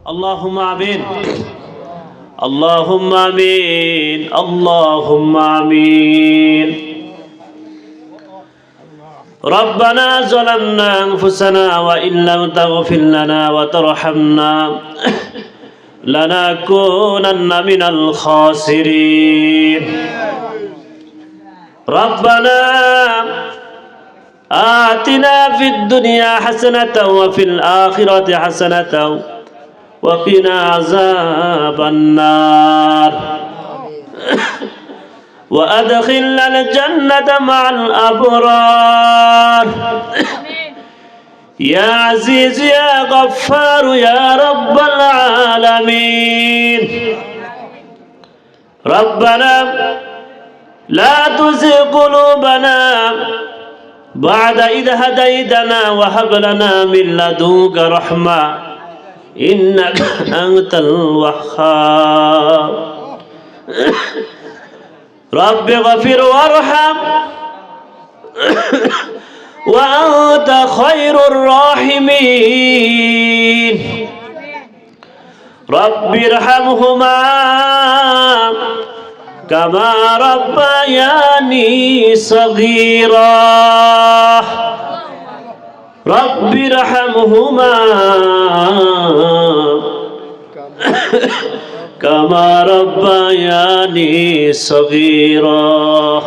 اللهم آمين اللهم آمين اللهم آمين ربنا ظلمنا أنفسنا وإن لم تغفر لنا وترحمنا لنكونن من الخاسرين ربنا آتنا في الدنيا حسنة وفي الآخرة حسنة وقنا عذاب النار وأدخلنا الجنة مع الأبرار يا عزيز يا غفار يا رب العالمين ربنا لا تزغ قلوبنا بعد إذ هديتنا وهب لنا من لدنك رحمة إنك أنت الوهاب رب اغفر وارحم وأنت خير الراحمين رب ارحمهما كما ربياني صغيرا رب ارحمهما كما ربياني صغيرا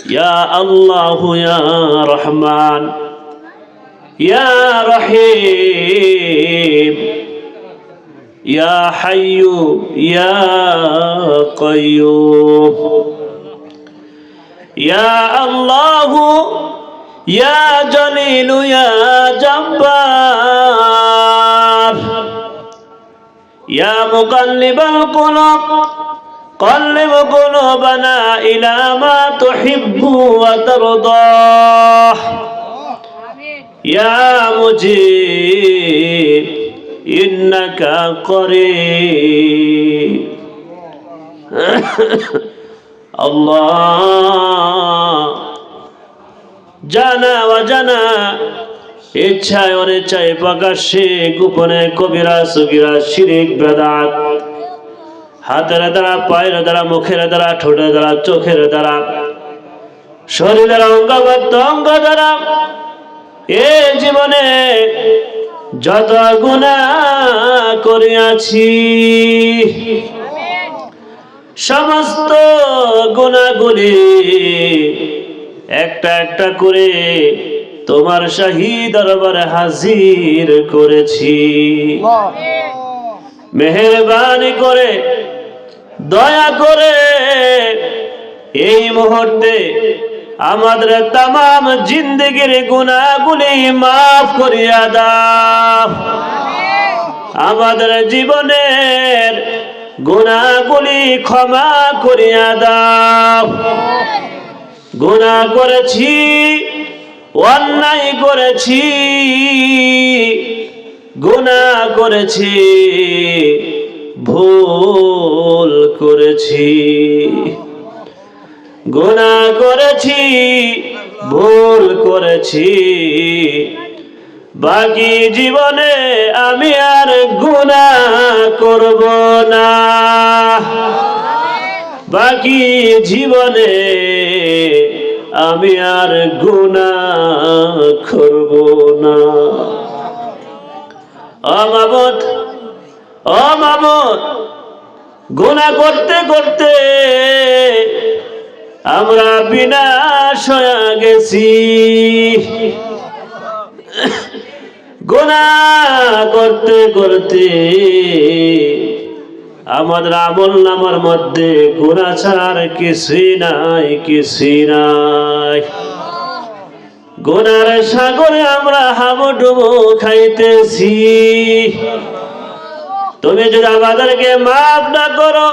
يا الله يا رحمن يا رحيم يا حي يا قيوم يا الله يا جليل يا جبار يا مقلب القلوب قلب قلوبنا إلى ما تحب وترضى يا مجيب إنك قريب الله জানা অজানা ইচ্ছায় অনিচ্ছায় প্রকাশ্যে গোপনে কবিরা সগীরা শিরক বেদাত হাতের দ্বারা পায়ের দ্বারা মুখের দ্বারা ঠোঁটের দ্বারা চোখের দ্বারা শরীরের অঙ্গ প্রত্যঙ্গ দ্বারা এ জীবনে যত গুনাহ করিয়াছি সমস্ত গুনাহগুলি একটা একটা করে তোমার শাহী দরবারে হাজির করেছি মেহেরবানি করে দয়া করে এই মুহূর্তে আমাদের तमाम জিন্দেগীর গুনাহগুলি maaf করিয়া দাও আমাদের জীবনের গুনাহগুলি ক্ষমা করিয়া দাও গুনাহ করেছি অন্যায় করেছি গুনাহ করেছি ভুল করেছি গুনাহ করেছি ভুল করেছি বাকি জীবনে আমি আর গুনাহ করব না বাকি জীবনে আমি আর গুনাহ করব না ও মাবুদ গুনাহ করতে করতে আমরা বিনাশ হয়ে গেছি গুনাহ করতে করতে আমাদের আমলনামার মধ্যে গুনাহ ছাড়া কিছুই নাই গুনার সাগরে আমরা হাবুডুবু খাইতেছি তুমি যদি আমাদেরকে মাফ না করো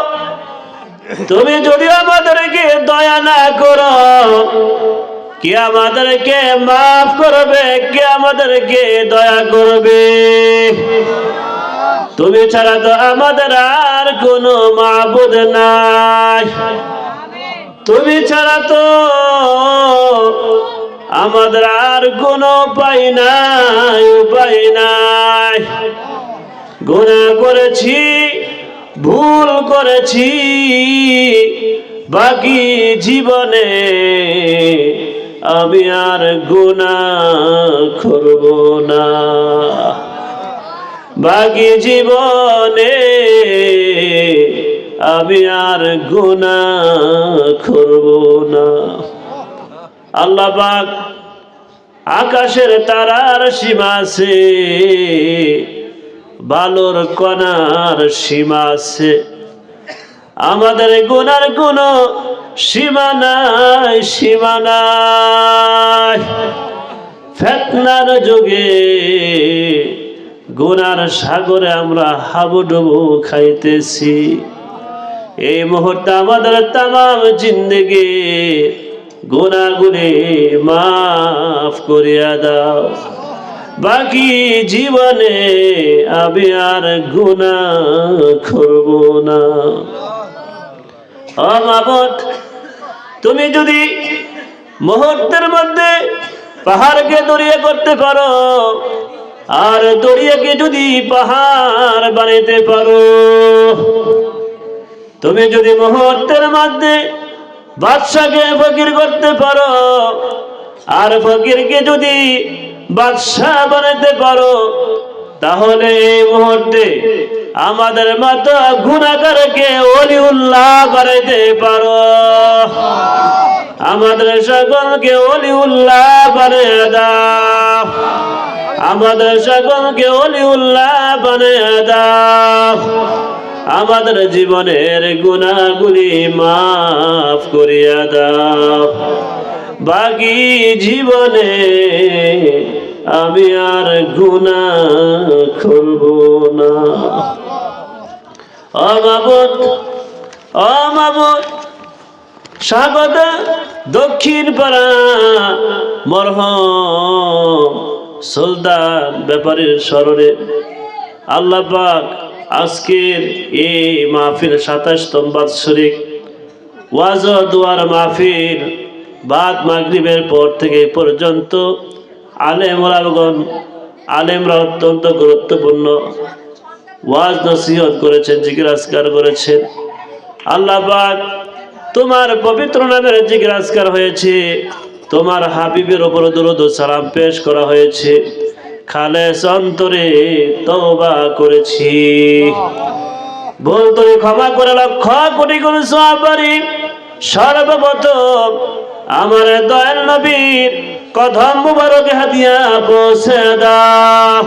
তুমি যদি আমাদেরকে দয়া না করো কে আমাদেরকে মাফ করবে কে আমাদেরকে দয়া করবে তুমি ছাড়া তো আমাদের আর কোনো মাবুদ নাই তুমি ছাড়া তো আমাদের আর কোনো উপায় নাই, উপায় নাই। গুনাহ করেছি, ভুল করেছি, বাকি জীবনে আমি আর গুনাহ করব না। বাকি জীবনে আমি আর গুনাহ করব না। আল্লাহ পাক আকাশের তারার সীমা আছে, বালুর কণার সীমা আছে। আমাদের গুনার কোনো সীমা নাই, সীমা নাই। ফিতনার যুগে গুনার সাগরে আমরা হাবুডুবু খাইতেছি। এই মুহূর্তে আমাদের তামাম জিন্দেগি গুনাহগুলি মাফ করিয়া দাও। বাকি জীবনে আমি আর গুনাহ করব না। ও মাবুদ, তুমি যদি মুহূর্তের মধ্যে পাহাড়কে দরিয়া করতে পারো, আর দরিয়াকে যদি পাহাড় বানাইতে পারো, তুমি যদি মুহূর্তের মধ্যে বাদশাকে ফকির করতে পারো, আর ফকিরকে যদি বাদশাহ বানাইতে পারো, তাহলে এই মুহূর্তে আমাদের মতো গুনাহগারকে ওলিউল্লাহ বানাইতে পারো। আমাদের সকলকে ওলিউল্লাহ বানিয়ে দাও। আমাদের সকলকে ওলিউল্লাহ বানিয়ে দাও। আমাদের জীবনের গুনাহগুলি মাফ করিয়া দাও। বাকি জীবনে আমি আর গুনাহ করব না। ও মাবুদ, ও মাবুদ, স্বাগত দক্ষিণ পাড়া মরহম সুলতান ব্যাপারীর স্মরণে আল্লাহ পাক আজকের এই মাহফিল 27তম বাৎসরিক ওয়াজ ও দুয়ার মাহফিল বাদ মাগরিবের পর থেকে পর্যন্ত আলেমরা অত্যন্ত গুরুত্বপূর্ণ ওয়াজ নসিহত করেছেন, জিকির আজকার করেছেন। আল্লাহ পাক তোমার পবিত্র নামের জিকির আজকার হয়েছে, তোমার হাবিবের উপর দরুদ ও সালাম পেশ করা হয়েছে। খালেস অন্তরে তওবা করেছি, ভুল তুমি ক্ষমা করে লক্ষ কোটি কোটি সওয়াব পারি। সর্বপ্রথম আমার দয়াল নবীর কদম মুবারকে হাদিয়া পৌঁছে দাও।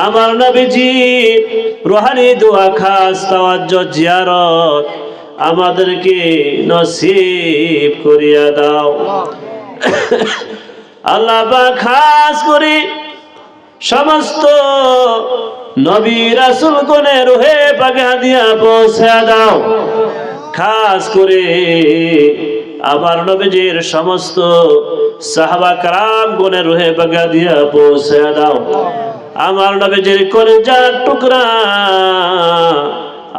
আমার নবীজির রুহানি দোয়া, খাস তাওয়াজ্জু জিয়ারত আমাদেরকে নসিব করিয়া দাও। আল্লাহ পাক খাস করে সমস্ত নবী রাসূল গণের রূহে পাকে হাদিয়া পৌঁছে দাও। খাস করে আমার নবীজির সমস্ত সাহাবা کرام গণের রূহে পাকে হাদিয়া পৌঁছে দাও। আমার নবীজির কলিজার টুকরা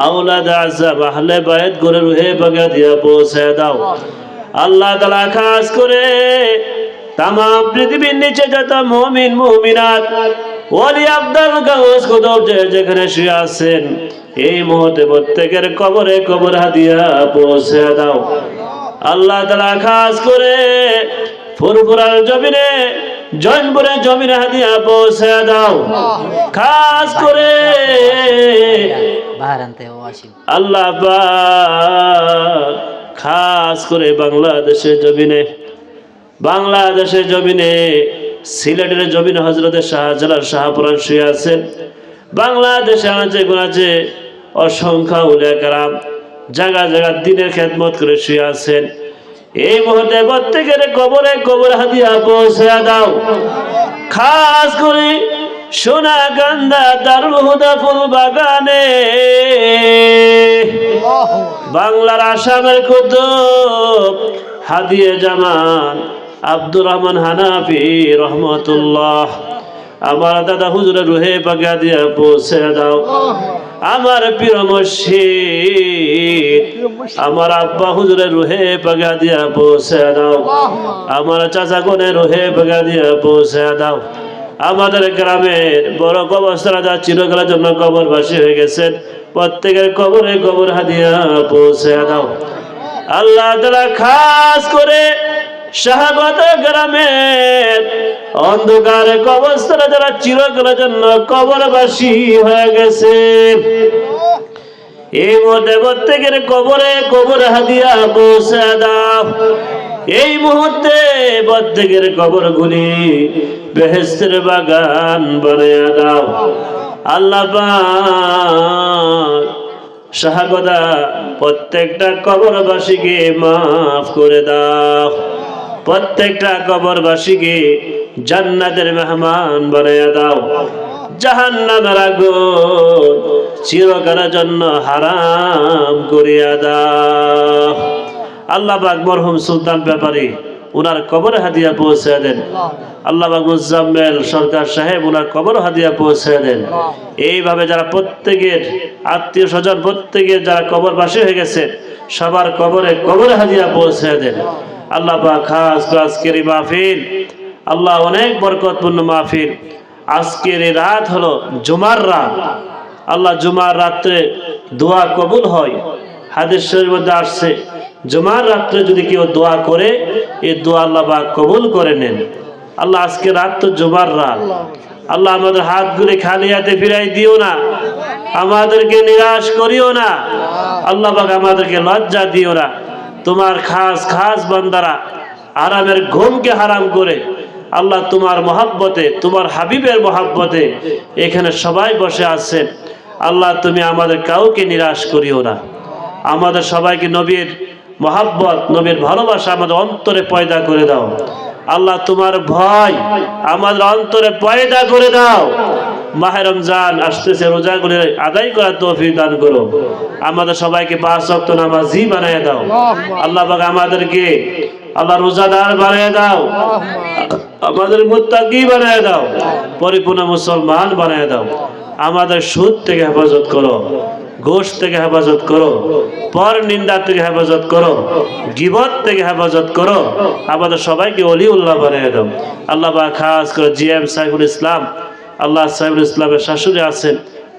আওলাদ আযম আহলে বাইত গণের রূহে পাকে হাদিয়া পৌঁছে দাও। আল্লাহ তাআলা খাস করে তাম পৃথিবীর নিচে যত মুমিন মুমিনাত ওলি আব্দাল গাউস কুতুব যেখানে শুয়ে আছেন, এই মুহূর্তে প্রত্যেকের কবরে কবর হাদিয়া পৌঁছে দাও। আল্লাহ তাআলা খাস করে ফুরফুরার জমিনে জয়নপুরের জমিনে হাদিয়া পৌঁছে দাও। খাস করে আল্লাহ পাক খাস করে বাংলাদেশের জমিনে সিলেটের জমিনে হযরতে শাহজালাল শাহপুরান শুয়ে আছেন। বাংলাদেশে আছে অসংখ্য উলামা কেরাম জায়গা জায়গা দ্বীনের খেদমত করে শুয়ে আছেন। এই মুহূর্তে প্রত্যেকের কবরে কবর হাদিয়া পৌঁছে দাও। খাস করে সোনাকান্দা দারুল হুদা ফুল বাগানে বাংলার আসামের কুতুব হাদিয়ে জামান আব্দুর রহমান হানাফি রহমতুল্লাহ আমার দাদা হুজুরের রুহে পাকে হাদিয়া পৌঁছে দাও। আমার প্রিয় মুর্শিদ আমার আব্বা হুজুরের রুহে পাগা দিয়া পৌঁছে দাও, আমার চাচা গনের রুহে পাগা দিয়া পৌঁছে দাও। আমাদের গ্রামের বড় কবরস্থানে যা চিরকালের জন্য কবরবাসী হয়ে গেছেন, প্রত্যেকের কবরে কবর হাদিয়া পৌঁছে দাও। আল্লাহ তাআলা খাস করে শাহাবাদ গ্রামের অন্ধকার কবরস্থানে যারা চিরকালের জন্য কবরবাসী হয়ে গেছে, এই মুহূর্তে প্রত্যেকের কবরে কবর হাদিয়া পৌঁছে দাও। এই মুহূর্তে প্রত্যেকের কবরগুলি বেহেশতের বাগান বানিয়ে দাও। আল্লাহ পাক শাহাগদা প্রত্যেকটা কবরবাসীকে মাফ করে দাও, প্রত্যেকটা কবরবাসীকে জান্নাতের মেহমান বানিয়ে দাও, জাহান্নামের আগুন চিরকালের জন্য হারাম করিয়া দাও। আল্লাহ পাক মরহুম সুলতান ব্যাপারী উনার কবরে হাদিয়া পৌঁছে দেন। আল্লাহ পাক মুজাম্মেল সরকার সাহেব উনার কবর হাদিয়া পৌঁছে দেন। এইভাবে যারা প্রত্যেকের আত্মীয় স্বজন প্রত্যেকের যারা কবরবাসী হয়ে গেছে সবার কবরে কবরে হাদিয়া পৌঁছে দেন। আল্লাহ পাক খাস আজকের এই মাহফিল আল্লাহ অনেক বরকতপূর্ণ মাহফিল। আজকের এই রাত হলো জুমার রাত। আল্লাহ জুমার রাত্রে দোয়া কবুল হয়। হাদিস শরীফের মধ্যে আসছে জুমার রাত্রে যদি কেউ দোয়া করে এই দোয়া আল্লাহ পাক কবুল করে নেন। আল্লাহ আজকে রাত তো জুমার রাত। আল্লাহ আমাদের হাতগুলি খালি হাতে ফিরাই দিও না, আমাদেরকে নিরাশ করিও না। আল্লাহ পাক আমাদেরকে লজ্জা দিও না। তোমার খাস খাস বান্দারা আরামের ঘুমকে হারাম করে আল্লাহ তোমার মহাব্বতে তোমার হাবিবের মহাব্বতে এখানে সবাই বসে আছেন। আল্লাহ তুমি আমাদের কাউকে নিরাশ করিও না। আমাদের সবাইকে নবীর মহাব্বত নবীর ভালোবাসা আমাদের অন্তরে পয়দা করে দাও। আল্লাহ তোমার ভয় আমাদের অন্তরে পয়দা করে দাও। মাহে রমজান আসতেছে, রোজাগুলি আদায় করার তৌফিক দান করো। আমাদের সবাইকে 5 ওয়াক্ত নামাজি বানিয়ে দাও। আল্লাহ পাক আমাদেরকে আল্লাহ রোজাদার বানিয়ে দাও, আমাদের মুত্তাকি বানিয়ে দাও, পরিপূর্ণ মুসলমান বানিয়ে দাও। আমাদের সুদ থেকে হেফাজত করো, ঘুষ থেকে হেফাজত করো, পর নিন্দা থেকে হেফাজত করো, গীবত থেকে হেফাজত করো। আমাদের সবাইকে ওলিউল্লাহ বানিয়ে দাও। আল্লাহ পাক খাস করে জিএম সাইফুল ইসলাম, আল্লাহ সাইফুল ইসলামের শাশুড়ি আছেন,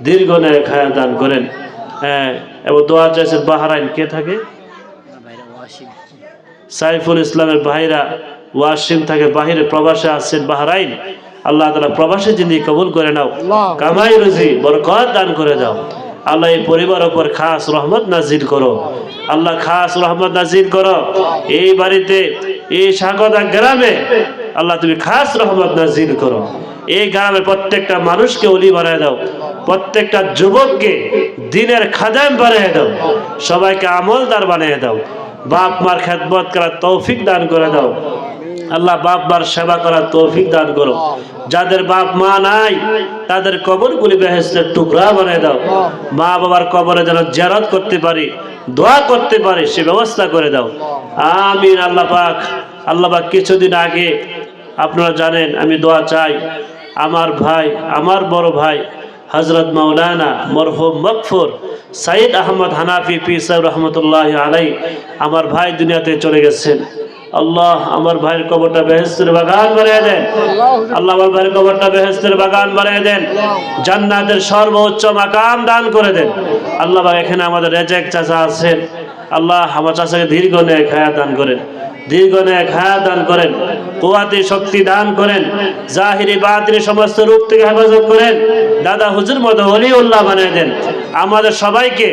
দীর্ঘ নেক হায়াত দান করেন। হ্যাঁ, এবং দোয়া চাইছেন বাহরাইন। কে থাকে? সাইফুল ইসলামের ভাইরা ওয়াসিম থাকে, বাহিরে প্রবাসে আছেন বাহরাইন। আল্লাহ তাআলা প্রবাসী জিন্দেগি কবুল করে নাও, কামাই রুজি বরকত দান করে দাও। আল্লাহ এই পরিবারের উপর খাস রহমত নাজিল করো। আল্লাহ খাস রহমত নাজিল করো। এই বাড়িতে এই শাহাদা গ্রামে আল্লাহ তুমি খাস রহমত নাজিল করো। এই গ্রামের প্রত্যেকটা মানুষকে ওলি বানিয়ে দাও, প্রত্যেকটা যুবককে দ্বীনের খাদেম বানিয়ে দাও, সবাইকে আমলদার বানিয়ে দাও। বাপ মার খেদমত করার তৌফিক দান করে দাও। আল্লাহ বাপ মার সেবা করার তৌফিক দান করো। যাদের বাপ মা নাই তাদের কবরগুলি বেহেশতের টুকরা বানিয়ে দাও। মা বাবার কবরে যেন জিয়ারত করতে পারি, দোয়া করতে পারি, সে ব্যবস্থা করে দাও। আমিন। আল্লাহ পাক কিছুদিন আগে আপনারা জানেন আমি দোয়া চাই, আমার ভাই, আমার বড় ভাই হযরত মাওলানা মরহুম মগফুর সাইদ আহমদ হানাফি পীর সাহেব রহমতুল্লাহ আলাই আমার ভাই দুনিয়াতে চলে গেছেন। আল্লাহ আমার ভাইয়ের কবরটা বেহেশতের বাগান বানিয়ে দেন। আল্লাহ আমার ভাইয়ের কবরটা বেহেশতের বাগান বানিয়ে দেন, জান্নাতের সর্বোচ্চ মাকাম দান করে দেন। আল্লাহ এখানে আমাদের রেজেক চাচা আছেন, আল্লাহ আমার চাচাকে দীর্ঘ নেক হায়াত দান করেন, দীর্ঘ নেক হায়াত দান করেন, কুওয়াতি শক্তি দান করেন, জাহিরি বাতিনি সমস্ত রূপ থেকে হেফাজত করেন। দাদা হুজুর মতো ওলিউল্লাহ বানিয়ে দেন। আমাদের সবাইকে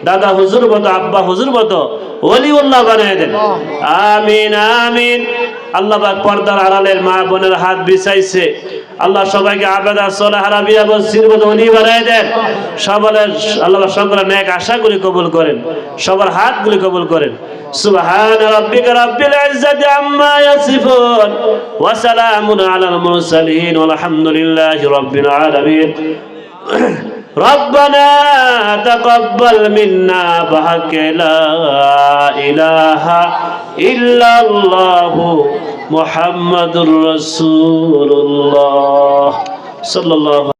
দাদা হুজুর মতো, আব্বা হুজুর মতো ওলিউল্লাহ বানিয়ে দেন। আমিন আমিন। আল্লাহ পাক পর্দার আড়ালের মা বোনের হাত বিছাইছে, আল্লাহ সবাইকে আবেদা সলাহ রাবিয়া বসির মতো ওলি বানিয়ে দেন। সবার আল্লাহ সকলের নেক আশাগুলি কবুল করেন, সবার হাতগুলি কবুল করেন। সুবহান রাব্বিকা রাব্বিল ইজ্জাতি আম্মা ইয়াসিফুন ওয়া সালামুন আলাল মুরসালিন ওয়ালহামদুলিল্লাহি রাব্বিল আলামিন। ربنا تقبل منا بحق لا إله إلا الله محمد رسول الله صلى الله